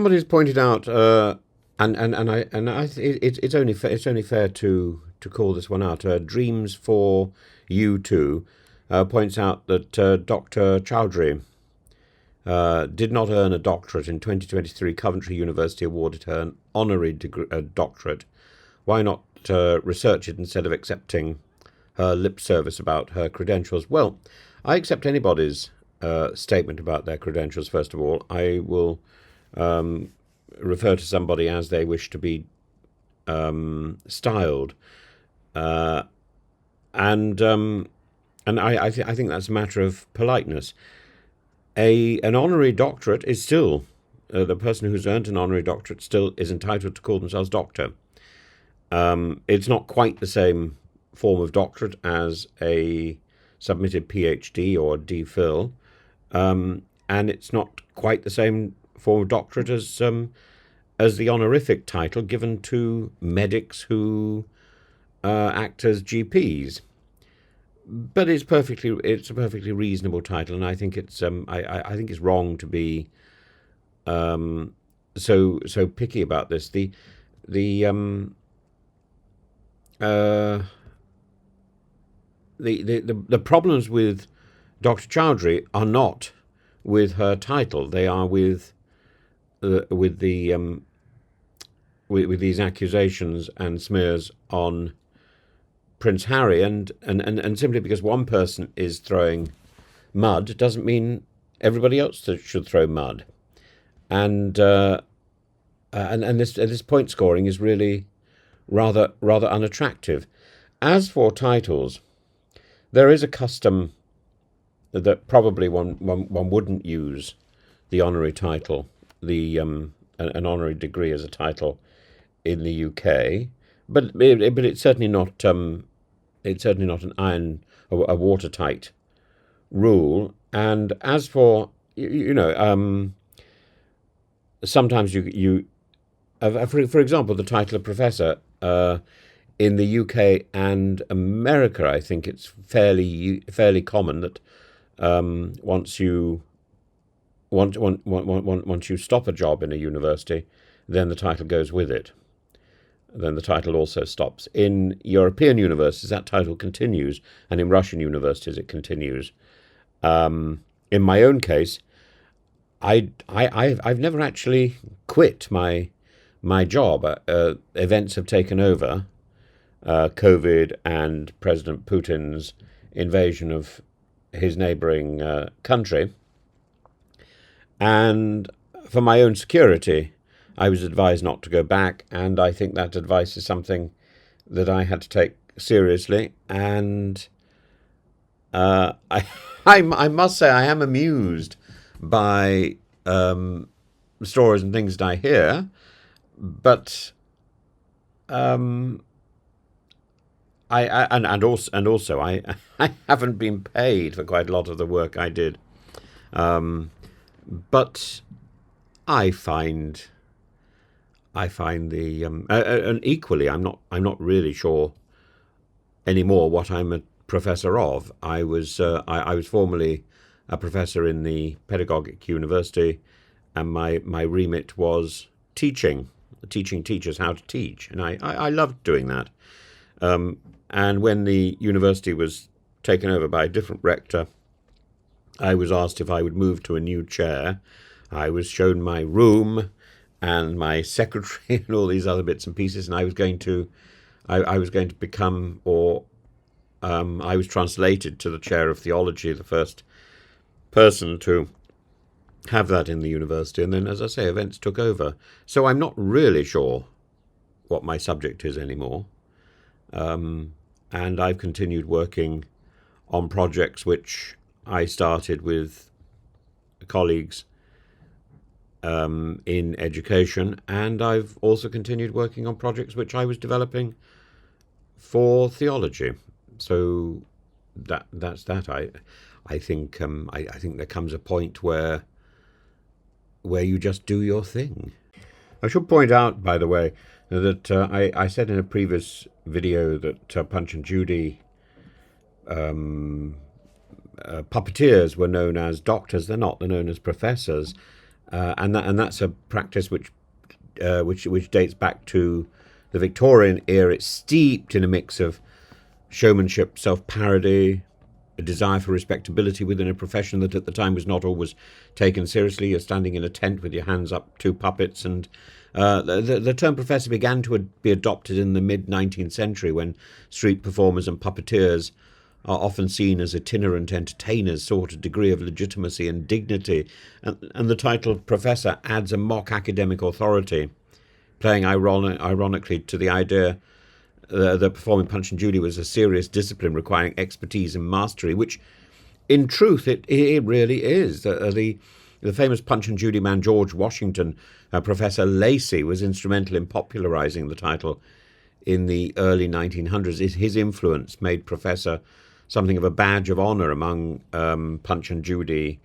somebody's pointed out, it's only fair to call this one out. Dreams for You Too points out that Dr. Chowdhury did not earn a doctorate. In 2023, Coventry University awarded her an honorary doctorate. Why not research it instead of accepting her lip service about her credentials? Well, I accept anybody's statement about their credentials. First of all, I will refer to somebody as they wish to be styled, and I think that's a matter of politeness. An honorary doctorate is still the person who's earned an honorary doctorate still is entitled to call themselves doctor. It's not quite the same form of doctorate as a submitted PhD or DPhil, and it's not quite the same form of doctorate as the honorific title given to medics who act as GPs. But it's a perfectly reasonable title, and I think it's I think it's wrong to be so picky about this. The problems with Dr. Chowdhury are not with her title; they are with these accusations and smears on Prince Harry, and simply because one person is throwing mud doesn't mean everybody else should throw mud, and this point scoring is really rather unattractive. As for titles, there is a custom that probably one wouldn't use the honorary title, an honorary degree as a title in the UK. But it's certainly not an a watertight rule. And as for sometimes for example, the title of professor in the UK and America, I think it's fairly common that once you stop a job in a university, then the title goes with it. Then the title also stops. In European universities, that title continues, and in Russian universities, it continues. In my own case, I've never actually quit my job. Events have taken over, COVID and President Putin's invasion of his neighbouring country, and for my own security, I was advised not to go back, and I think that advice is something that I had to take seriously. And I must say I am amused by stories and things that I hear, but I haven't been paid for quite a lot of the work I did, but I find the and equally, I'm not really sure anymore what I'm a professor of. I was formerly a professor in the pedagogic university, and my remit was teaching teachers how to teach, and I loved doing that. And when the university was taken over by a different rector, I was asked if I would move to a new chair. I was shown my room and my secretary and all these other bits and pieces, and I was going to become, or I was translated to the chair of theology, the first person to have that in the university. And then, as I say, events took over. So I'm not really sure what my subject is anymore. And I've continued working on projects which I started with colleagues in education, and I've also continued working on projects which I was developing for theology. So that's that. I think there comes a point where you just do your thing. I should point out, by the way, that I said in a previous video that Punch and Judy puppeteers were known as doctors. They're not. They're known as professors. that's a practice which dates back to the Victorian era. It's steeped in a mix of showmanship, self-parody, a desire for respectability within a profession that at the time was not always taken seriously. You're standing in a tent with your hands up, two puppets, and the term professor began to be adopted in the mid-19th century when street performers and puppeteers are often seen as itinerant entertainers, sought a degree of legitimacy and dignity, and the title professor adds a mock academic authority, playing ironically to the idea that performing Punch and Judy was a serious discipline requiring expertise and mastery, which in truth it really is. The famous Punch and Judy man George Washington, Professor Lacey, was instrumental in popularizing the title in the early 1900s. His influence made Professor something of a badge of honor among Punch and Judy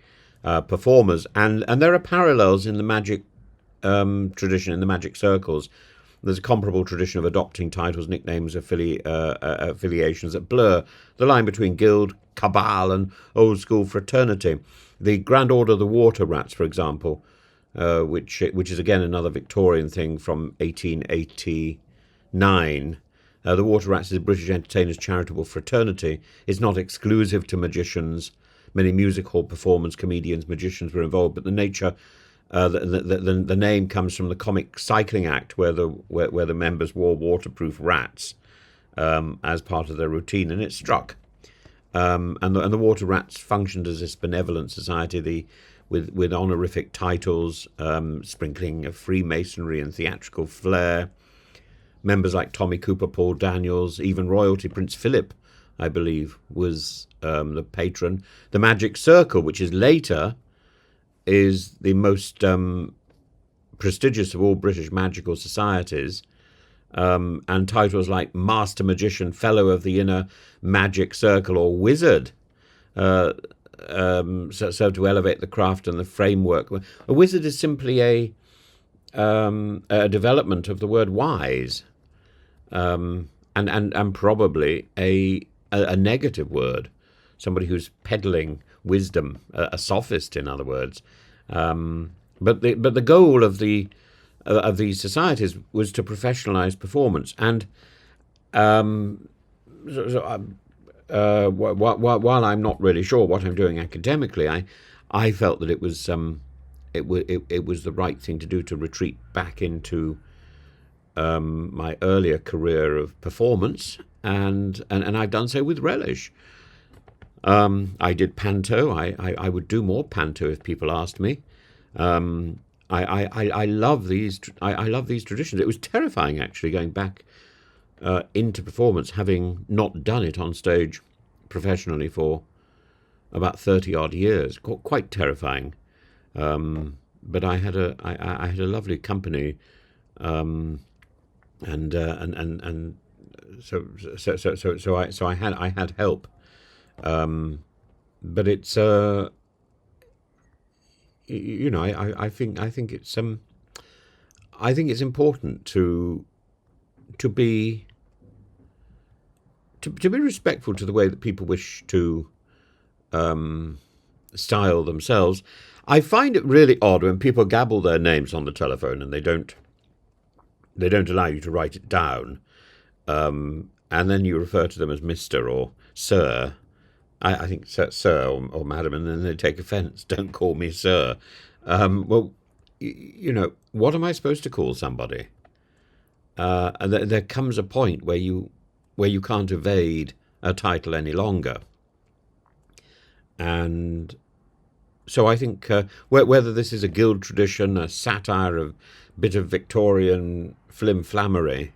performers. And there are parallels in the magic tradition, in the magic circles. There's a comparable tradition of adopting titles, nicknames, affiliations that blur the line between guild, cabal, and old-school fraternity. The Grand Order of the Water Rats, for example, which is again another Victorian thing from 1889. The Water Rats is a British entertainers' charitable fraternity. It's not exclusive to magicians. Many music hall performers, comedians, magicians were involved, but the nature, the name comes from the comic cycling act, where the members wore waterproof rats as part of their routine, and it struck. And the Water Rats functioned as this benevolent society, with honorific titles, sprinkling of Freemasonry and theatrical flair. Members like Tommy Cooper, Paul Daniels, even royalty, Prince Philip, I believe, was the patron. The Magic Circle, which is later, is the most prestigious of all British magical societies, and titles like Master Magician, Fellow of the Inner Magic Circle, or Wizard serve to elevate the craft and the framework. A wizard is simply a development of the word wise, and probably a negative word, somebody who's peddling wisdom, a sophist, in other words. But the goal of these societies was to professionalize performance, and while I'm not really sure what I'm doing academically, I felt that it was the right thing to do, to retreat back into my earlier career of performance, and I've done so with relish. I did panto. I would do more panto if people asked me. I love these. I love these traditions. It was terrifying, actually, going back into performance, having not done it on stage professionally for about 30 odd years. Quite terrifying. But I had a lovely company, and so I had help. But it's I think it's important to be respectful to the way that people wish to style themselves. I find it really odd when people gabble their names on the telephone and they don't allow you to write it down, and then you refer to them as Mr. or Sir. I think sir or madam, and then they take offence. Don't call me sir. Well, what am I supposed to call somebody? And there comes a point where you can't evade a title any longer. And so I think whether this is a guild tradition, a satire, a bit of Victorian flim-flammery,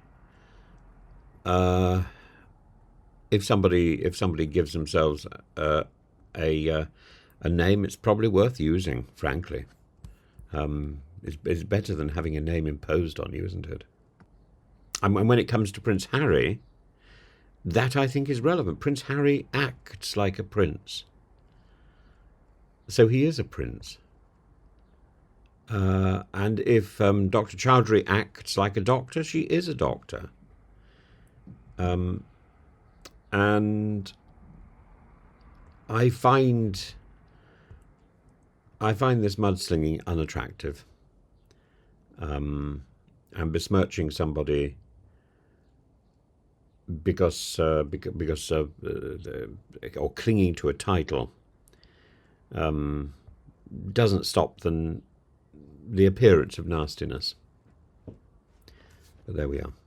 if somebody gives themselves a name, it's probably worth using, frankly. It's better than having a name imposed on you, isn't it? And when it comes to Prince Harry, that I think is relevant. Prince Harry acts like a prince. So he is a prince. And if Dr. Chowdhury acts like a doctor, she is a doctor. And I find I find this mudslinging unattractive, and besmirching somebody because of or clinging to a title doesn't stop the appearance of nastiness. But there we are.